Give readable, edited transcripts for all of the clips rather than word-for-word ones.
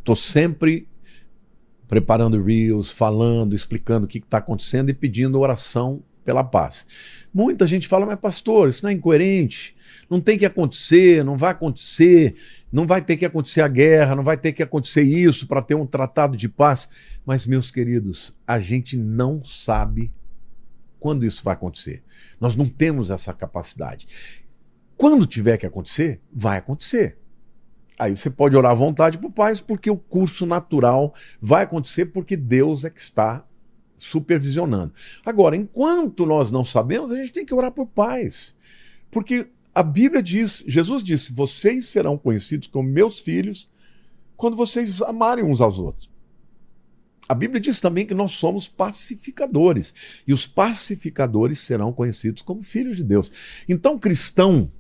Estou sempre preparando reels, falando, explicando o que está acontecendo e pedindo oração pela paz. Muita gente fala, mas pastor, isso não é incoerente, não tem que acontecer, não vai acontecer, não vai ter que acontecer a guerra, não vai ter que acontecer isso para ter um tratado de paz. Mas, meus queridos, a gente não sabe quando isso vai acontecer. Nós não temos essa capacidade. Quando tiver que acontecer, vai acontecer. Aí você pode orar à vontade para o Pai, porque o curso natural vai acontecer porque Deus é que está supervisionando. Agora, enquanto nós não sabemos, a gente tem que orar por paz. Porque a Bíblia diz, Jesus disse, vocês serão conhecidos como meus filhos quando vocês amarem uns aos outros. A Bíblia diz também que nós somos pacificadores. E os pacificadores serão conhecidos como filhos de Deus. Então, cristão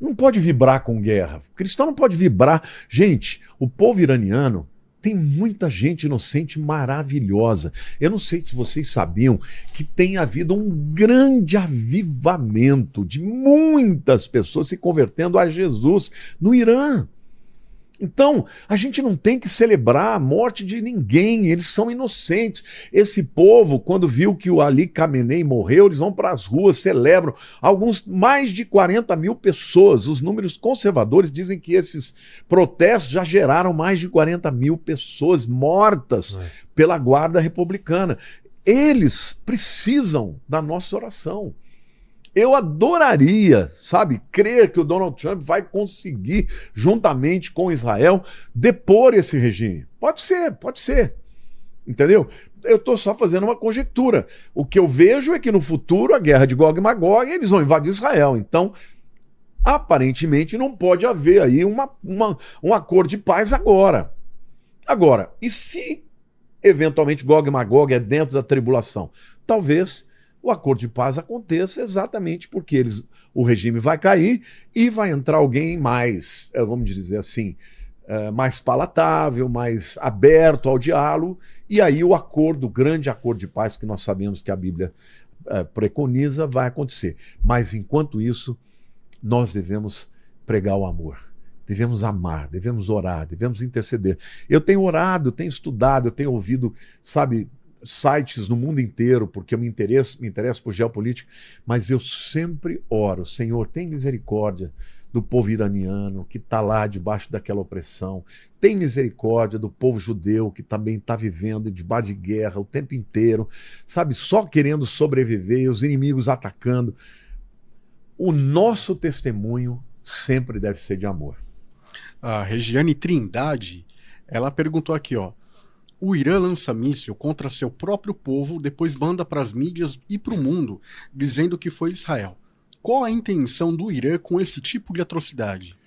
não pode vibrar com guerra. Cristão não pode vibrar. Gente, o povo iraniano tem muita gente inocente maravilhosa. Eu não sei se vocês sabiam que tem havido um grande avivamento de muitas pessoas se convertendo a Jesus no Irã. Então, a gente não tem que celebrar a morte de ninguém, eles são inocentes. Esse povo, quando viu que o Ali Khamenei morreu, eles vão para as ruas, celebram. Alguns, mais de 40 mil pessoas. Os números conservadores dizem que esses protestos já geraram mais de 40 mil pessoas mortas pela guarda republicana. Eles precisam da nossa oração. Eu adoraria, sabe, crer que o Donald Trump vai conseguir, juntamente com Israel, depor esse regime. Pode ser. Entendeu? Eu estou só fazendo uma conjectura. O que eu vejo é que no futuro a guerra de Gog e Magog, eles vão invadir Israel. Então, aparentemente, não pode haver aí um acordo de paz agora. Agora, e se eventualmente Gog e Magog é dentro da tribulação? Talvez o acordo de paz aconteça exatamente porque o regime vai cair e vai entrar alguém mais, vamos dizer assim, mais palatável, mais aberto ao diálogo, e aí o grande acordo de paz que nós sabemos que a Bíblia preconiza vai acontecer. Mas enquanto isso, nós devemos pregar o amor. Devemos amar, devemos orar, devemos interceder. Eu tenho orado, tenho estudado, eu tenho ouvido, sabe, sites no mundo inteiro, porque eu me interesso por geopolítica, mas eu sempre oro, Senhor, tem misericórdia do povo iraniano que está lá debaixo daquela opressão, tem misericórdia do povo judeu que também está vivendo debaixo de guerra o tempo inteiro, sabe, só querendo sobreviver, os inimigos atacando. O nosso testemunho sempre deve ser de amor. A Regiane Trindade, ela perguntou aqui, ó, o Irã lança míssil contra seu próprio povo, depois manda para as mídias e para o mundo, dizendo que foi Israel. Qual a intenção do Irã com esse tipo de atrocidade?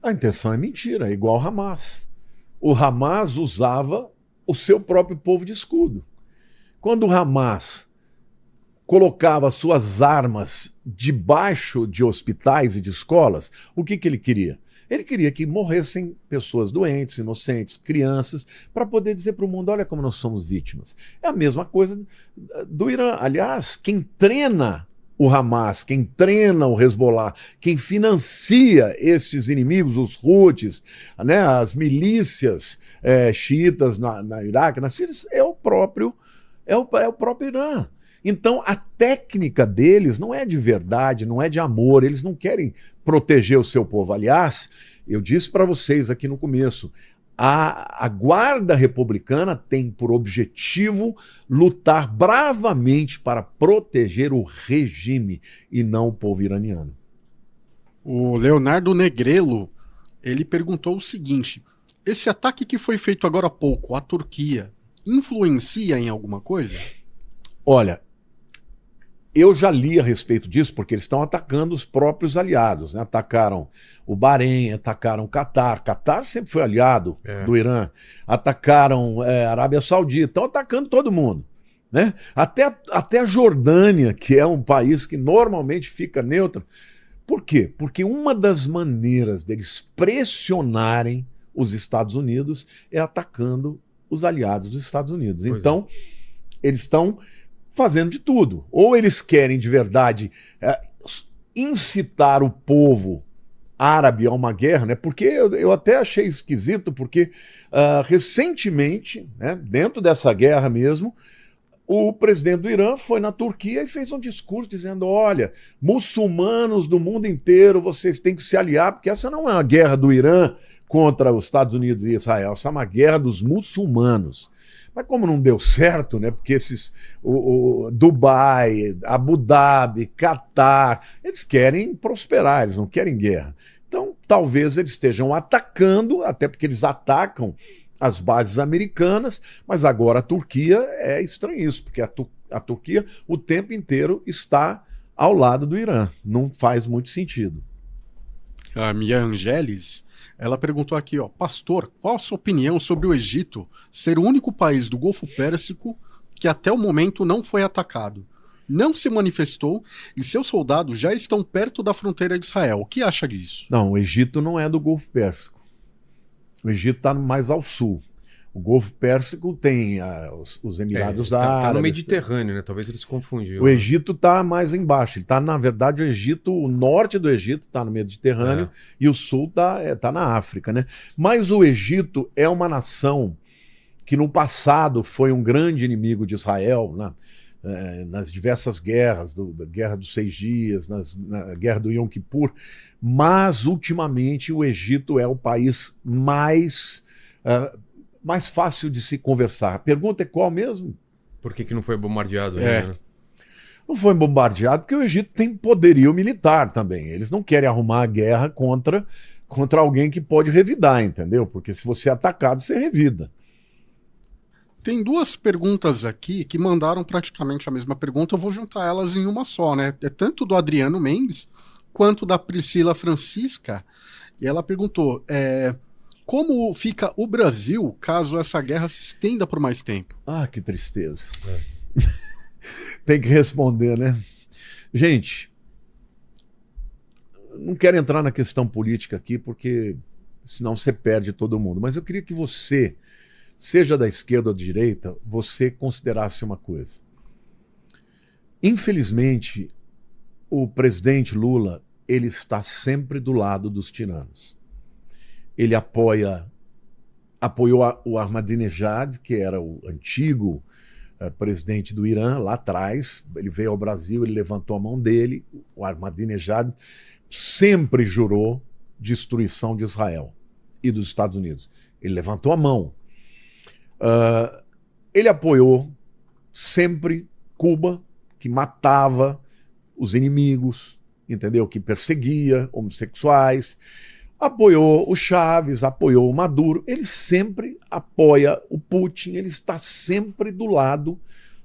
A intenção é mentira, é igual ao Hamas. O Hamas usava o seu próprio povo de escudo. Quando o Hamas colocava suas armas debaixo de hospitais e de escolas, o que ele queria? Ele queria que morressem pessoas doentes, inocentes, crianças, para poder dizer para o mundo, olha como nós somos vítimas. É a mesma coisa do Irã. Aliás, quem treina o Hamas, quem treina o Hezbollah, quem financia estes inimigos, os Houthis, né, as milícias xiitas na Iraque, na Síria, é o próprio Irã. Então, a técnica deles não é de verdade, não é de amor, eles não querem proteger o seu povo. Aliás, eu disse para vocês aqui no começo, a guarda republicana tem por objetivo lutar bravamente para proteger o regime e não o povo iraniano. O Leonardo Negrelo, ele perguntou o seguinte, esse ataque que foi feito agora há pouco à Turquia, influencia em alguma coisa? Olha, eu já li a respeito disso, porque eles estão atacando os próprios aliados, né? Atacaram o Bahrein, atacaram o Catar. Catar sempre foi aliado do Irã. Atacaram a Arábia Saudita. Estão atacando todo mundo, né? Até a Jordânia, que é um país que normalmente fica neutro. Por quê? Porque uma das maneiras deles pressionarem os Estados Unidos é atacando os aliados dos Estados Unidos. Então, eles estão fazendo de tudo. Ou eles querem de verdade incitar o povo árabe a uma guerra, né? Porque eu até achei esquisito, porque recentemente, né, dentro dessa guerra mesmo, o presidente do Irã foi na Turquia e fez um discurso dizendo: olha, muçulmanos do mundo inteiro, vocês têm que se aliar, porque essa não é uma guerra do Irã contra os Estados Unidos e Israel, essa é uma guerra dos muçulmanos. Mas como não deu certo, né? Porque esses Dubai, Abu Dhabi, Catar, eles querem prosperar, eles não querem guerra. Então, talvez eles estejam atacando, até porque eles atacam as bases americanas, mas agora a Turquia é estranho isso, porque a Turquia o tempo inteiro está ao lado do Irã. Não faz muito sentido. A Mia Angeles, ela perguntou aqui, ó, pastor, qual a sua opinião sobre o Egito ser o único país do Golfo Pérsico que até o momento não foi atacado? Não se manifestou e seus soldados já estão perto da fronteira de Israel. O que acha disso? Não, o Egito não é do Golfo Pérsico. O Egito está mais ao sul. O Golfo Pérsico tem os Emirados Árabes. Está no Mediterrâneo, né? Talvez eles confundiram. O Egito está mais embaixo. Ele está, na verdade, o norte do Egito está no Mediterrâneo e o sul tá na África, né? Mas o Egito é uma nação que no passado foi um grande inimigo de Israel, né? Nas diversas guerras, da Guerra dos 6 Dias, na Guerra do Yom Kippur, mas ultimamente o Egito é o país mais fácil de se conversar. A pergunta é qual mesmo? Por que não foi bombardeado ainda? Né? Não foi bombardeado porque o Egito tem poderio militar também. Eles não querem arrumar a guerra contra alguém que pode revidar, entendeu? Porque se você é atacado, você revida. Tem duas perguntas aqui que mandaram praticamente a mesma pergunta, eu vou juntar elas em uma só, né? É tanto do Adriano Mendes quanto da Priscila Francisca. E ela perguntou, como fica o Brasil caso essa guerra se estenda por mais tempo? Ah, que tristeza. Tem que responder, né? Gente, não quero entrar na questão política aqui, porque senão você perde todo mundo. Mas eu queria que você, seja da esquerda ou da direita, você considerasse uma coisa. Infelizmente, o presidente Lula, ele está sempre do lado dos tiranos. Ele apoiou o Ahmadinejad, que era o antigo presidente do Irã, lá atrás. Ele veio ao Brasil, ele levantou a mão dele. O Ahmadinejad sempre jurou destruição de Israel e dos Estados Unidos. Ele levantou a mão. Ele apoiou sempre Cuba, que matava os inimigos, entendeu? Que perseguia homossexuais, apoiou o Chávez, apoiou o Maduro. Ele sempre apoia o Putin, ele está sempre do lado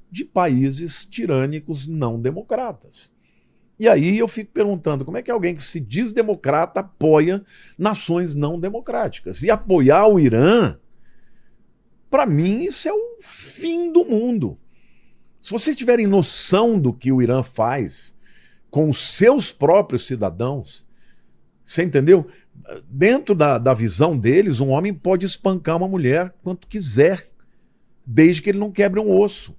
de países tirânicos não democratas. E aí eu fico perguntando, como é que alguém que se diz democrata apoia nações não democráticas? E apoiar o Irã, para mim, isso é o fim do mundo. Se vocês tiverem noção do que o Irã faz com os seus próprios cidadãos, você entendeu? Dentro da visão deles, um homem pode espancar uma mulher quanto quiser, desde que ele não quebre um osso.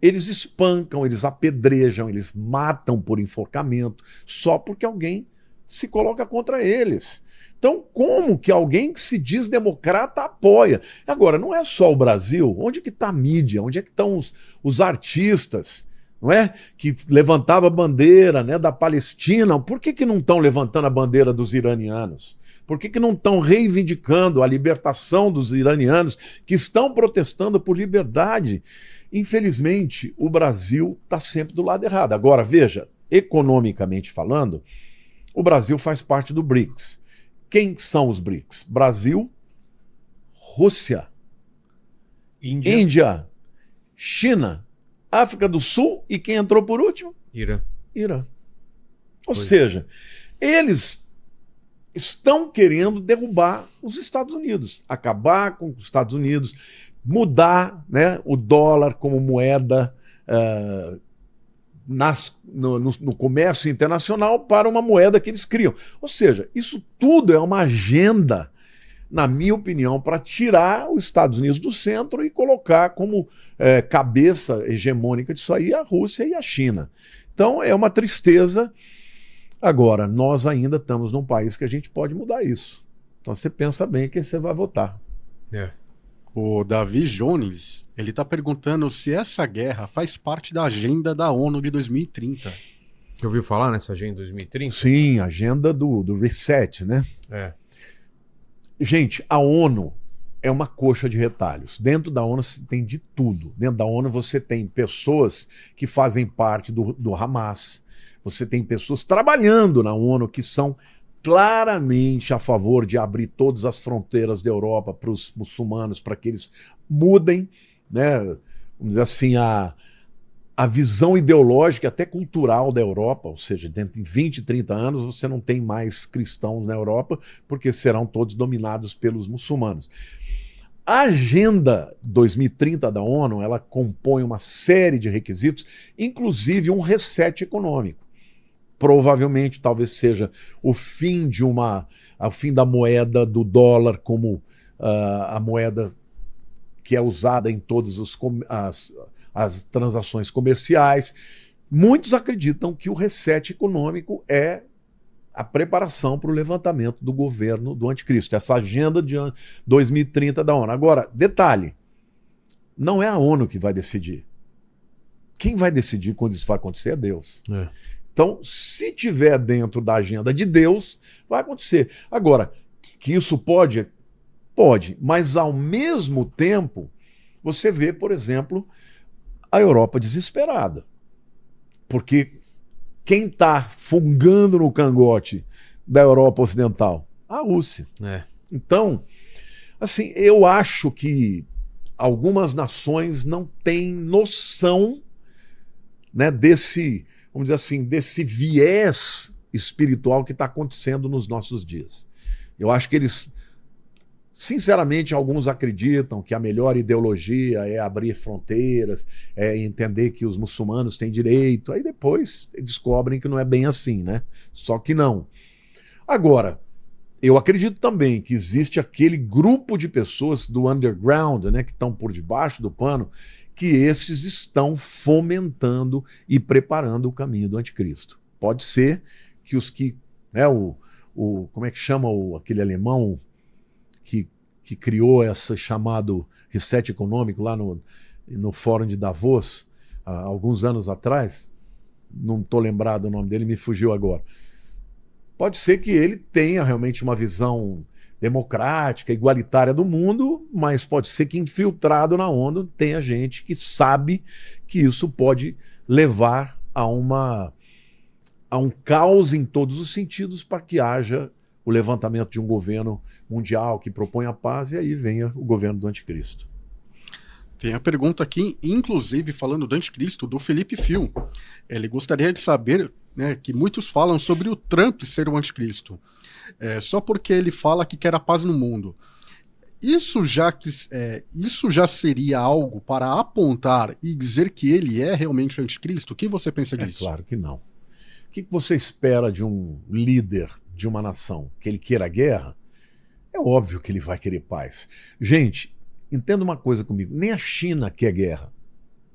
Eles espancam, eles apedrejam, eles matam por enforcamento, só porque alguém se coloca contra eles. Então, como que alguém que se diz democrata apoia? Agora, não é só o Brasil. Onde que está a mídia? Onde é que estão os artistas, não é? Que levantava a bandeira, né, da Palestina. Por que não estão levantando a bandeira dos iranianos? Por que não estão reivindicando a libertação dos iranianos que estão protestando por liberdade? Infelizmente, o Brasil está sempre do lado errado. Agora, veja, economicamente falando, o Brasil faz parte do BRICS. Quem são os BRICS? Brasil, Rússia, Índia, China, África do Sul e quem entrou por último? Irã. Ou seja, eles estão querendo derrubar os Estados Unidos, acabar com os Estados Unidos, mudar, né, o dólar como moeda no comércio internacional para uma moeda que eles criam. Ou seja, isso tudo é uma agenda, na minha opinião, para tirar os Estados Unidos do centro e colocar como cabeça hegemônica disso aí a Rússia e a China. Então é uma tristeza. Agora, nós ainda estamos num país que a gente pode mudar isso. Então você pensa bem quem você vai votar. É. O Davi Jones, ele tá perguntando se essa guerra faz parte da agenda da ONU de 2030. Você ouviu falar nessa agenda 2030? Sim, agenda do reset, né? É. Gente, a ONU é uma coxa de retalhos. Dentro da ONU você tem de tudo. Dentro da ONU você tem pessoas que fazem parte do Hamas. Você tem pessoas trabalhando na ONU que são claramente a favor de abrir todas as fronteiras da Europa para os muçulmanos, para que eles mudem, né, vamos dizer assim, a visão ideológica, até cultural da Europa, ou seja, dentro de 20, 30 anos você não tem mais cristãos na Europa, porque serão todos dominados pelos muçulmanos. A Agenda 2030 da ONU, ela compõe uma série de requisitos, inclusive um reset econômico. Provavelmente, talvez seja o fim da moeda do dólar como a moeda que é usada em todas as transações comerciais. Muitos acreditam que o reset econômico é a preparação para o levantamento do governo do anticristo, essa agenda de 2030 da ONU. Agora, detalhe, não é a ONU que vai decidir. Quem vai decidir quando isso vai acontecer é Deus. É. Então, se tiver dentro da agenda de Deus, vai acontecer. Agora, que isso pode? Pode, mas ao mesmo tempo, você vê, por exemplo, a Europa desesperada. Porque quem está fungando no cangote da Europa Ocidental? A Rússia. É. Então, assim, eu acho que algumas nações não têm noção, né, desse, vamos dizer assim, desse viés espiritual que está acontecendo nos nossos dias. Eu acho que eles, sinceramente, alguns acreditam que a melhor ideologia é abrir fronteiras, é entender que os muçulmanos têm direito, aí depois descobrem que não é bem assim, né? Só que não. Agora, eu acredito também que existe aquele grupo de pessoas do underground, né, que estão por debaixo do pano, que esses estão fomentando e preparando o caminho do anticristo. Pode ser que os que, né, como é que chama aquele alemão que criou esse chamado reset econômico lá no Fórum de Davos, há alguns anos atrás, não estou lembrado o nome dele, me fugiu agora. Pode ser que ele tenha realmente uma visão democrática, igualitária do mundo, mas pode ser que infiltrado na ONU tenha gente que sabe que isso pode levar a um caos em todos os sentidos para que haja o levantamento de um governo mundial que propõe a paz e aí venha o governo do anticristo. Tem a pergunta aqui, inclusive falando do anticristo, do Felipe Fio. Ele gostaria de saber, né, que muitos falam sobre o Trump ser o anticristo. Só porque ele fala que quer a paz no mundo. Isso já seria algo para apontar e dizer que ele é realmente o anticristo? O que você pensa disso? É claro que não. O que você espera de um líder de uma nação? Que ele queira guerra? É óbvio que ele vai querer paz. Gente, entenda uma coisa comigo. Nem a China quer guerra.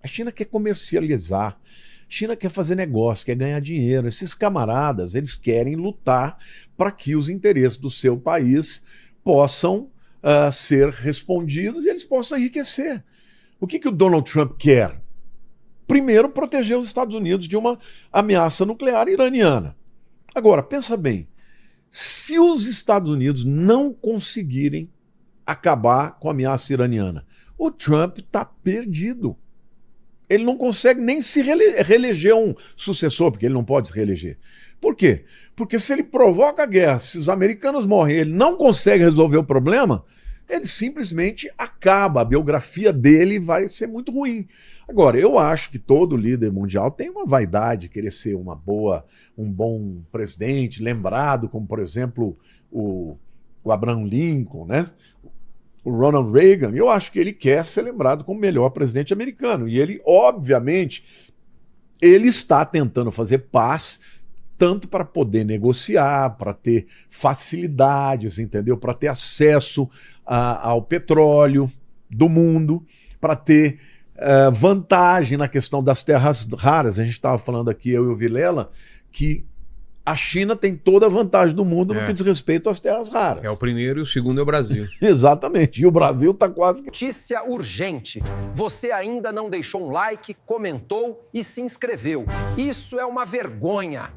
A China quer comercializar. A China quer fazer negócio, quer ganhar dinheiro. Esses camaradas, eles querem lutar para que os interesses do seu país possam ser respondidos e eles possam enriquecer. O que o Donald Trump quer? Primeiro, proteger os Estados Unidos de uma ameaça nuclear iraniana. Agora, pensa bem, se os Estados Unidos não conseguirem acabar com a ameaça iraniana, o Trump está perdido. Ele não consegue nem se reeleger um sucessor, porque ele não pode se reeleger. Por quê? Porque se ele provoca a guerra, se os americanos morrem, ele não consegue resolver o problema, ele simplesmente acaba. A biografia dele vai ser muito ruim. Agora, eu acho que todo líder mundial tem uma vaidade de querer ser um bom presidente, lembrado como, por exemplo, o Abraham Lincoln, né? O Ronald Reagan. Eu acho que ele quer ser lembrado como o melhor presidente americano. E ele, obviamente, ele está tentando fazer paz, tanto para poder negociar, para ter facilidades, entendeu? Para ter acesso ao petróleo do mundo, para ter vantagem na questão das terras raras. A gente estava falando aqui, eu e o Vilela, que A China tem toda a vantagem do mundo no É. que diz respeito às terras raras. É o primeiro e o segundo é o Brasil. Exatamente. E o Brasil está quase que... Notícia urgente. Você ainda não deixou um like, comentou e se inscreveu. Isso é uma vergonha.